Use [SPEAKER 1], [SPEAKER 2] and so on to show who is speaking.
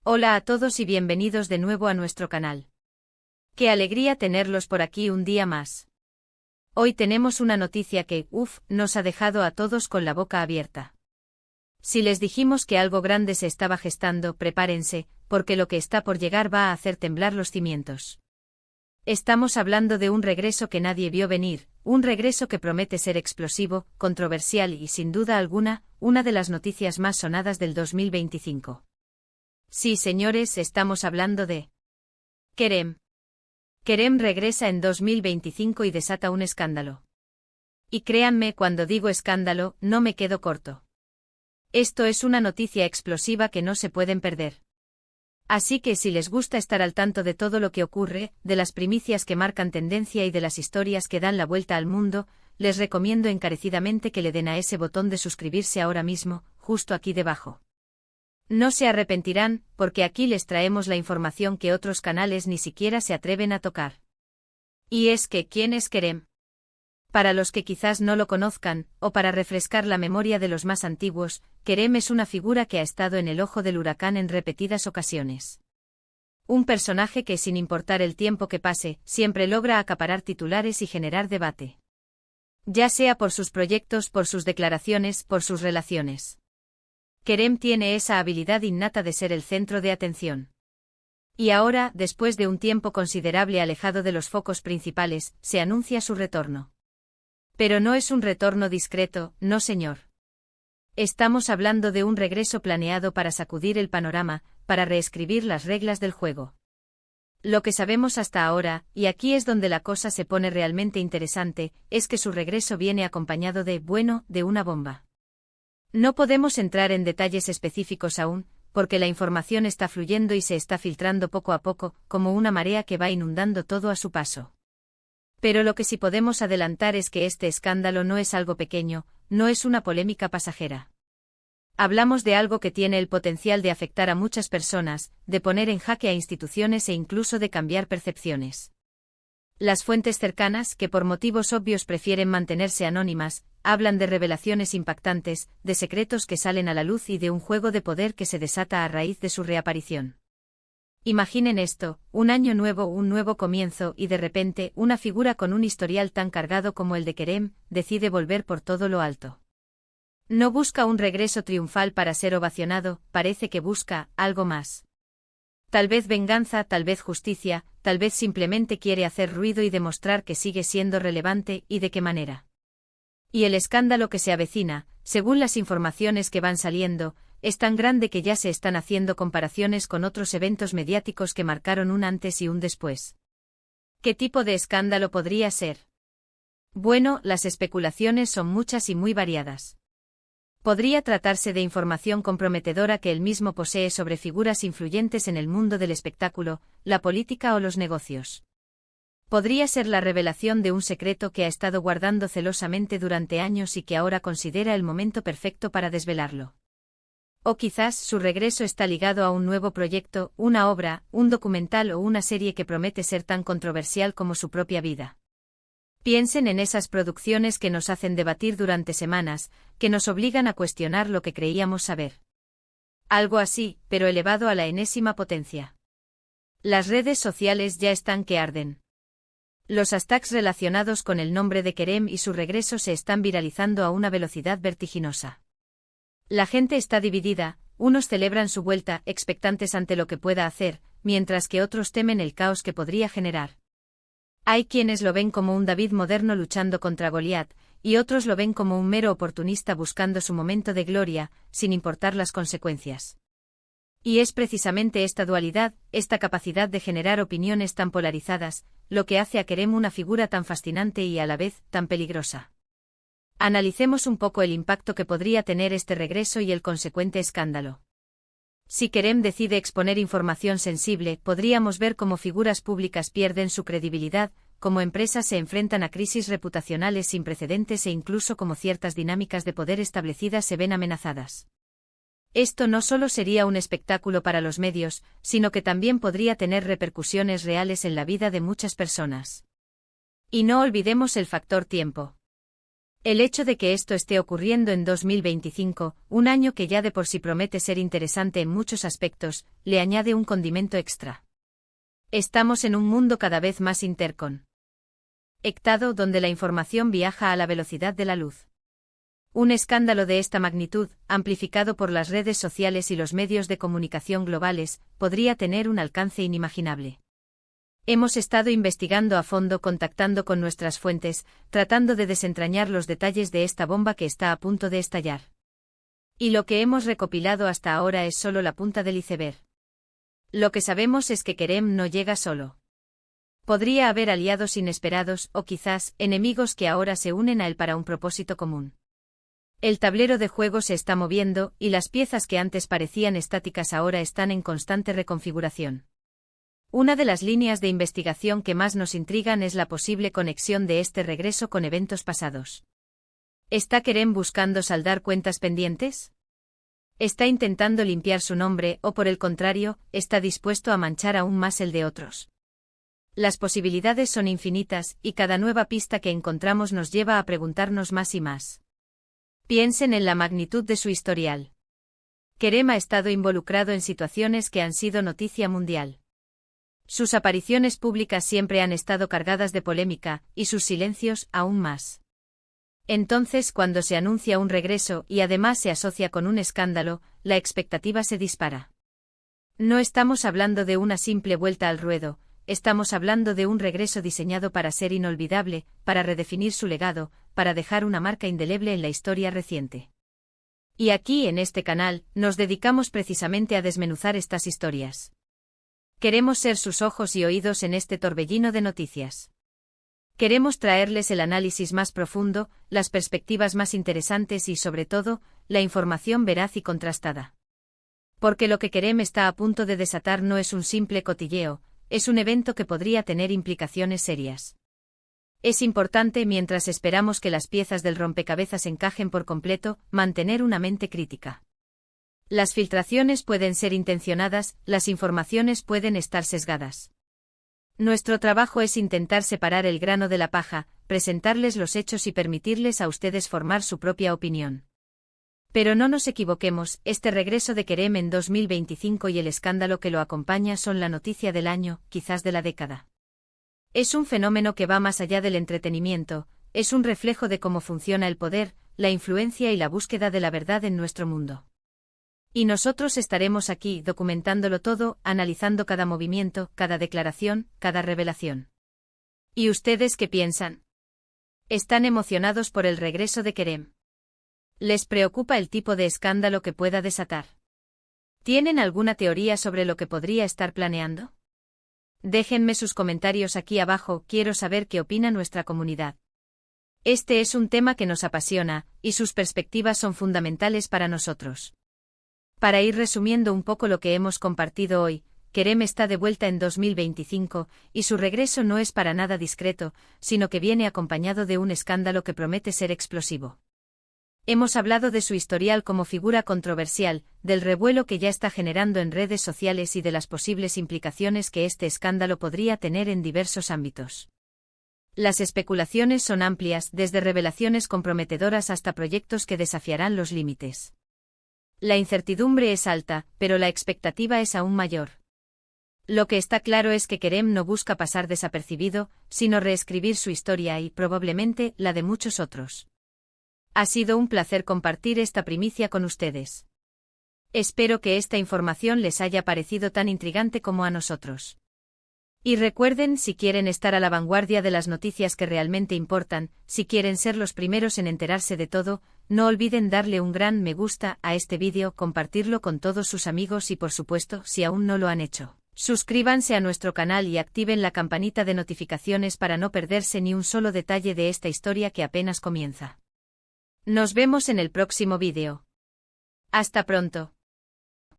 [SPEAKER 1] Hola a todos y bienvenidos de nuevo a nuestro canal. Qué alegría tenerlos por aquí un día más. Hoy tenemos una noticia que, nos ha dejado a todos con la boca abierta. Si les dijimos que algo grande se estaba gestando, prepárense, porque lo que está por llegar va a hacer temblar los cimientos. Estamos hablando de un regreso que nadie vio venir, un regreso que promete ser explosivo, controversial y, sin duda alguna, una de las noticias más sonadas del 2025. Sí, señores, estamos hablando de Kerem. Kerem regresa en 2025 y desata un escándalo. Y créanme, cuando digo escándalo, no me quedo corto. Esto es una noticia explosiva que no se pueden perder. Así que si les gusta estar al tanto de todo lo que ocurre, de las primicias que marcan tendencia y de las historias que dan la vuelta al mundo, les recomiendo encarecidamente que le den a ese botón de suscribirse ahora mismo, justo aquí debajo. No se arrepentirán, porque aquí les traemos la información que otros canales ni siquiera se atreven a tocar. Y es que, ¿quién es Kerem? Para los que quizás no lo conozcan, o para refrescar la memoria de los más antiguos, Kerem es una figura que ha estado en el ojo del huracán en repetidas ocasiones. Un personaje que, sin importar el tiempo que pase, siempre logra acaparar titulares y generar debate. Ya sea por sus proyectos, por sus declaraciones, por sus relaciones. Kerem tiene esa habilidad innata de ser el centro de atención. Y ahora, después de un tiempo considerable alejado de los focos principales, se anuncia su retorno. Pero no es un retorno discreto, no señor. Estamos hablando de un regreso planeado para sacudir el panorama, para reescribir las reglas del juego. Lo que sabemos hasta ahora, y aquí es donde la cosa se pone realmente interesante, es que su regreso viene acompañado de una bomba. No podemos entrar en detalles específicos aún, porque la información está fluyendo y se está filtrando poco a poco, como una marea que va inundando todo a su paso. Pero lo que sí podemos adelantar es que este escándalo no es algo pequeño, no es una polémica pasajera. Hablamos de algo que tiene el potencial de afectar a muchas personas, de poner en jaque a instituciones e incluso de cambiar percepciones. Las fuentes cercanas, que por motivos obvios prefieren mantenerse anónimas, hablan de revelaciones impactantes, de secretos que salen a la luz y de un juego de poder que se desata a raíz de su reaparición. Imaginen esto, un año nuevo, un nuevo comienzo y de repente, una figura con un historial tan cargado como el de Kerem, decide volver por todo lo alto. No busca un regreso triunfal para ser ovacionado, parece que busca algo más. Tal vez venganza, tal vez justicia, tal vez simplemente quiere hacer ruido y demostrar que sigue siendo relevante, y de qué manera. Y el escándalo que se avecina, según las informaciones que van saliendo, es tan grande que ya se están haciendo comparaciones con otros eventos mediáticos que marcaron un antes y un después. ¿Qué tipo de escándalo podría ser? Bueno, las especulaciones son muchas y muy variadas. Podría tratarse de información comprometedora que él mismo posee sobre figuras influyentes en el mundo del espectáculo, la política o los negocios. Podría ser la revelación de un secreto que ha estado guardando celosamente durante años y que ahora considera el momento perfecto para desvelarlo. O quizás su regreso está ligado a un nuevo proyecto, una obra, un documental o una serie que promete ser tan controversial como su propia vida. Piensen en esas producciones que nos hacen debatir durante semanas, que nos obligan a cuestionar lo que creíamos saber. Algo así, pero elevado a la enésima potencia. Las redes sociales ya están que arden. Los hashtags relacionados con el nombre de Kerem y su regreso se están viralizando a una velocidad vertiginosa. La gente está dividida, unos celebran su vuelta, expectantes ante lo que pueda hacer, mientras que otros temen el caos que podría generar. Hay quienes lo ven como un David moderno luchando contra Goliat, y otros lo ven como un mero oportunista buscando su momento de gloria, sin importar las consecuencias. Y es precisamente esta dualidad, esta capacidad de generar opiniones tan polarizadas, lo que hace a Kerem una figura tan fascinante y a la vez tan peligrosa. Analicemos un poco el impacto que podría tener este regreso y el consecuente escándalo. Si Kerem decide exponer información sensible, podríamos ver cómo figuras públicas pierden su credibilidad, cómo empresas se enfrentan a crisis reputacionales sin precedentes e incluso cómo ciertas dinámicas de poder establecidas se ven amenazadas. Esto no solo sería un espectáculo para los medios, sino que también podría tener repercusiones reales en la vida de muchas personas. Y no olvidemos el factor tiempo. El hecho de que esto esté ocurriendo en 2025, un año que ya de por sí promete ser interesante en muchos aspectos, le añade un condimento extra. Estamos en un mundo cada vez más interconectado donde la información viaja a la velocidad de la luz. Un escándalo de esta magnitud, amplificado por las redes sociales y los medios de comunicación globales, podría tener un alcance inimaginable. Hemos estado investigando a fondo, contactando con nuestras fuentes, tratando de desentrañar los detalles de esta bomba que está a punto de estallar. Y lo que hemos recopilado hasta ahora es solo la punta del iceberg. Lo que sabemos es que Kerem no llega solo. Podría haber aliados inesperados o quizás enemigos que ahora se unen a él para un propósito común. El tablero de juego se está moviendo y las piezas que antes parecían estáticas ahora están en constante reconfiguración. Una de las líneas de investigación que más nos intrigan es la posible conexión de este regreso con eventos pasados. ¿Está Kerem buscando saldar cuentas pendientes? ¿Está intentando limpiar su nombre o, por el contrario, está dispuesto a manchar aún más el de otros? Las posibilidades son infinitas y cada nueva pista que encontramos nos lleva a preguntarnos más y más. Piensen en la magnitud de su historial. Kerem ha estado involucrado en situaciones que han sido noticia mundial. Sus apariciones públicas siempre han estado cargadas de polémica, y sus silencios, aún más. Entonces, cuando se anuncia un regreso y además se asocia con un escándalo, la expectativa se dispara. No estamos hablando de una simple vuelta al ruedo, estamos hablando de un regreso diseñado para ser inolvidable, para redefinir su legado, para dejar una marca indeleble en la historia reciente. Y aquí, en este canal, nos dedicamos precisamente a desmenuzar estas historias. Queremos ser sus ojos y oídos en este torbellino de noticias. Queremos traerles el análisis más profundo, las perspectivas más interesantes y, sobre todo, la información veraz y contrastada. Porque lo que Kerem está a punto de desatar no es un simple cotilleo, es un evento que podría tener implicaciones serias. Es importante, mientras esperamos que las piezas del rompecabezas encajen por completo, mantener una mente crítica. Las filtraciones pueden ser intencionadas, las informaciones pueden estar sesgadas. Nuestro trabajo es intentar separar el grano de la paja, presentarles los hechos y permitirles a ustedes formar su propia opinión. Pero no nos equivoquemos, este regreso de Kerem en 2025 y el escándalo que lo acompaña son la noticia del año, quizás de la década. Es un fenómeno que va más allá del entretenimiento, es un reflejo de cómo funciona el poder, la influencia y la búsqueda de la verdad en nuestro mundo. Y nosotros estaremos aquí documentándolo todo, analizando cada movimiento, cada declaración, cada revelación. ¿Y ustedes qué piensan? ¿Están emocionados por el regreso de Kerem? ¿Les preocupa el tipo de escándalo que pueda desatar? ¿Tienen alguna teoría sobre lo que podría estar planeando? Déjenme sus comentarios aquí abajo, quiero saber qué opina nuestra comunidad. Este es un tema que nos apasiona, y sus perspectivas son fundamentales para nosotros. Para ir resumiendo un poco lo que hemos compartido hoy, Kerem está de vuelta en 2025, y su regreso no es para nada discreto, sino que viene acompañado de un escándalo que promete ser explosivo. Hemos hablado de su historial como figura controversial, del revuelo que ya está generando en redes sociales y de las posibles implicaciones que este escándalo podría tener en diversos ámbitos. Las especulaciones son amplias, desde revelaciones comprometedoras hasta proyectos que desafiarán los límites. La incertidumbre es alta, pero la expectativa es aún mayor. Lo que está claro es que Kerem no busca pasar desapercibido, sino reescribir su historia y, probablemente, la de muchos otros. Ha sido un placer compartir esta primicia con ustedes. Espero que esta información les haya parecido tan intrigante como a nosotros. Y recuerden, si quieren estar a la vanguardia de las noticias que realmente importan, si quieren ser los primeros en enterarse de todo, no olviden darle un gran me gusta a este vídeo, compartirlo con todos sus amigos y, por supuesto, si aún no lo han hecho, suscríbanse a nuestro canal y activen la campanita de notificaciones para no perderse ni un solo detalle de esta historia que apenas comienza. Nos vemos en el próximo vídeo. Hasta pronto.